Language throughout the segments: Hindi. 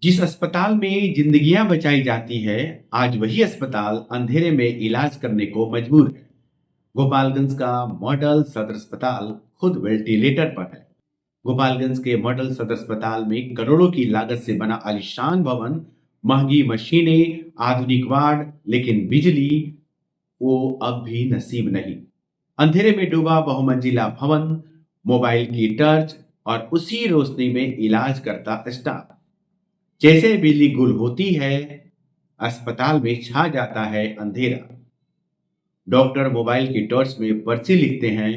जिस अस्पताल में जिंदगियां बचाई जाती है, आज वही अस्पताल अंधेरे में इलाज करने को मजबूर है। गोपालगंज का मॉडल सदर अस्पताल खुद वेंटिलेटर पर है। गोपालगंज के मॉडल सदर अस्पताल में करोड़ों की लागत से बना आलीशान भवन, महंगी मशीनें, आधुनिक वार्ड, लेकिन बिजली वो अब भी नसीब नहीं। अंधेरे में डूबा बहुमंजिला भवन, मोबाइल की टर्च और उसी रोशनी में इलाज करता स्टाफ। जैसे बिजली गुल होती है, अस्पताल में छा जाता है अंधेरा। डॉक्टर मोबाइल की टॉर्च में पर्ची लिखते हैं,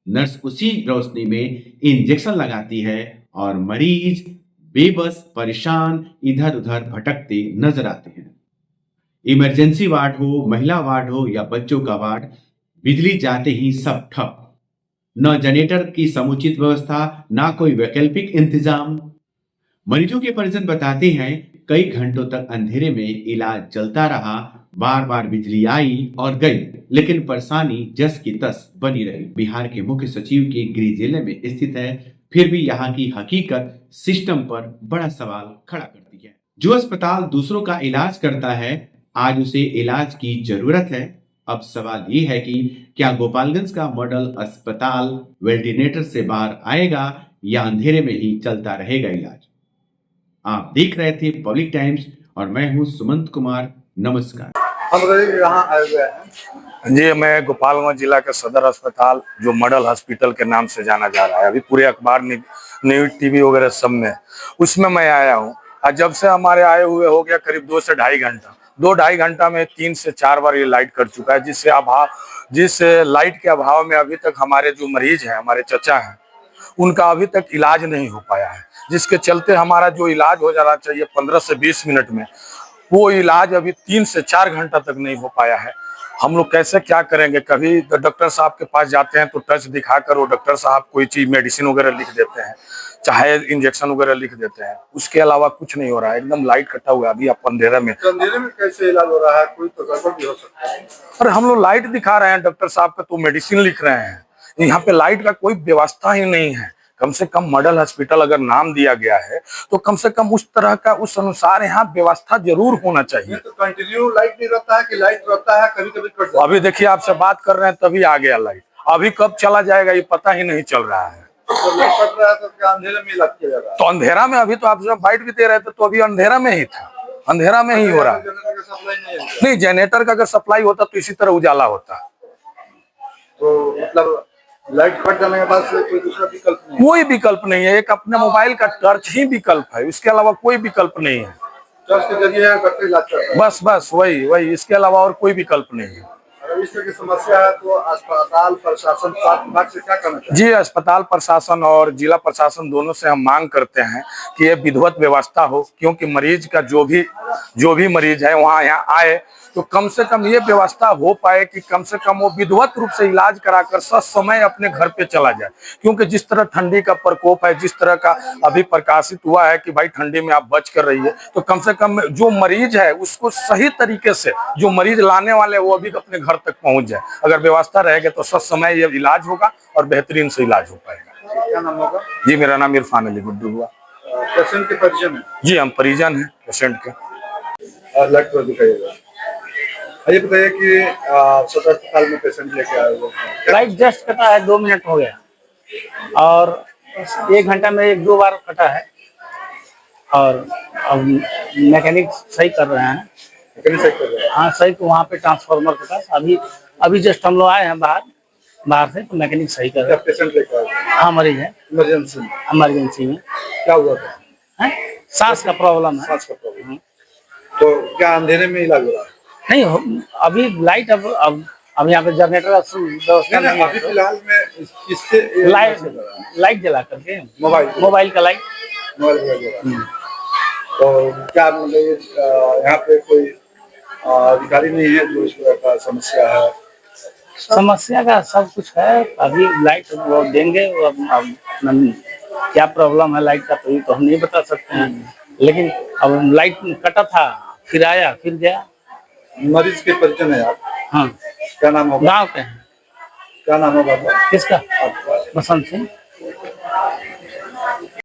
नर्स उसी रोशनी में इंजेक्शन लगाती है और मरीज बेबस परेशान इधर उधर भटकते नजर आते हैं। इमरजेंसी वार्ड हो, महिला वार्ड हो या बच्चों का वार्ड, बिजली जाते ही सब ठप। न जनरेटर की समुचित व्यवस्था, ना कोई वैकल्पिक इंतजाम। मरीजों के परिजन बताते हैं, कई घंटों तक अंधेरे में इलाज चलता रहा। बार बार बिजली आई और गई, लेकिन परेशानी जस की तस बनी रही। बिहार के मुख्य सचिव के गृह जिले में स्थित है, फिर भी यहाँ की हकीकत सिस्टम पर बड़ा सवाल खड़ा करती है। जो अस्पताल दूसरों का इलाज करता है, आज उसे इलाज की जरूरत है। अब सवाल ये है कि क्या गोपालगंज का मॉडल अस्पताल वेंटिलेटर से बाहर आएगा या अंधेरे में ही चलता रहेगा इलाज। आप देख रहे थे पब्लिक टाइम्स और मैं हूं सुमंत कुमार। नमस्कार। हम यहाँ आए हुए हैं जी। मैं गोपालगंज जिला के सदर अस्पताल जो मॉडल हॉस्पिटल के नाम से जाना जा रहा है, अभी पूरे अखबार न्यूज टीवी वगैरह सब में उसमें मैं आया हूँ। और जब से हमारे आए हुए हो गया करीब 2 से ढाई घंटा। 2-2.5 घंटा में 3 से 4 बार ये लाइट कर चुका है, जिस लाइट के अभाव में अभी तक हमारे जो मरीज हैं, हमारे चचा हैं, उनका अभी तक इलाज नहीं हो पाया है। जिसके चलते हमारा जो इलाज हो जाना चाहिए 15 से 20 मिनट में, वो इलाज अभी 3 से 4 घंटा तक नहीं हो पाया है। हम लोग कैसे क्या करेंगे? कभी डॉक्टर साहब के पास जाते हैं तो टच दिखाकर वो डॉक्टर साहब कोई चीज मेडिसिन वगैरह लिख देते हैं, चाहे इंजेक्शन वगैरह लिख देते हैं, उसके अलावा कुछ नहीं हो रहा है। एकदम लाइट कटा हुआ है अभी। आप अंधेरे में कैसे इलाज हो रहा है? कोई तो गड़बड़ भी हो सकता है। अरे हम लोग लाइट दिखा रहे हैं डॉक्टर साहब का, तो मेडिसिन लिख रहे हैं। यहाँ पे लाइट का कोई व्यवस्था ही नहीं है। कम से कम मॉडल हॉस्पिटल अगर नाम दिया गया है तो कम से कम उस तरह का, उस अनुसार यहाँ व्यवस्था जरूर होना चाहिए। तो कंटिन्यू लाइट नहीं रहता है कि लाइट रहता है, कभी कभी कट जाता है। अभी देखिए, आपसे बात कर रहे हैं तभी आ गया लाइट। अभी कब चला जाएगा ये पता ही नहीं चल रहा है। तो लाइट कट रहा है तो क्या अंधेरे में इलाज किया जा रहा है? तो अंधेरा में, अभी तो आप जब बाइट भी दे रहे थे तो अभी अंधेरा में ही था, अंधेरा में ही हो रहा है। नहीं, जनरेटर का अगर सप्लाई होता तो इसी तरह उजाला होता। तो मतलब लाइट कट जाने के बाद से कोई दूसरा विकल्प नहीं? कोई विकल्प नहीं है। एक अपने मोबाइल का टर्च ही विकल्प है, इसके अलावा कोई विकल्प नहीं है। टर्च के जरिए डॉक्टर इलाज करता है। बस वही, इसके अलावा और कोई विकल्प नहीं है। अगर इस तरह की समस्या है तो अस्पताल प्रशासन, स्वास्थ्य विभाग से क्या करना चाहिए? जी, अस्पताल प्रशासन और जिला प्रशासन दोनों से हम मांग करते हैं कि ये विधिवत व्यवस्था हो, क्योंकि मरीज का जो भी मरीज है वहाँ यहाँ आए तो कम से कम ये व्यवस्था हो पाए कि कम से कम वो विधिवत रूप से इलाज कराकर ससमय अपने घर पे चला जाए। क्योंकि जिस तरह ठंडी का प्रकोप है, जिस तरह का अभी प्रकाशित हुआ है कि भाई ठंडी में आप बच कर रहिए, तो कम से कम जो मरीज है उसको सही तरीके से, जो मरीज लाने वाले वो अभी अपने घर तक पहुंच जाए। अगर व्यवस्था रहेगी तो ससमय ये इलाज होगा और बेहतरीन से इलाज हो पाएगा। क्या नाम होगा? जी, मेरा नाम इरफान अली गुड्डू हुआ। पेशेंट के परिजन है? जी, हम परिजन हैं पेशेंट के। लाइट पर दिखाइएगा। ये बताइए कि सदर अस्पताल में पेशेंट लेके आए हुए हैं। लाइट जस्ट कटा है, 2 मिनट हो गया और 1 घंटा में 1-2 बार कटा है और अब मैकेनिक सही कर रहे हैं। मैकेनिक सही कर रहे हैं? हाँ सही, तो वहाँ पे ट्रांसफार्मर कटा। अभी जस्ट हम लोग आए हैं बाहर से, तो मैकेनिक सही कर रहे हैं। पेशेंट लेके आए हैं? हाँ, मरीज है इमरजेंसी में। क्या हुआ था? सांस का प्रॉब्लम है। सांस का प्रॉब्लम। तो क्या अंधेरे में इलाज हो रहा है? नहीं, अभी लाइट अब यहाँ पे जनरेटर व्यवस्था नहीं है। अभी फिलहाल में किससे लाइट जला करके मोबाइल का लाइट। तो क्या मतलब यहाँ पे कोई अधिकारी नहीं है जो इस तरह का समस्या है? समस्या का सब कुछ है। अभी लाइट वो देंगे, अब क्या प्रॉब्लम है लाइट का तो ये तो हम नहीं बता सकते हैं। लेकिन अब लाइट कटा था, फिर आया, फिर गया। मरीज के परिजन है आप? हाँ। क्या नाम होगा? गाँव के हैं। क्या नाम होगा? किसका? बसंत सिंह।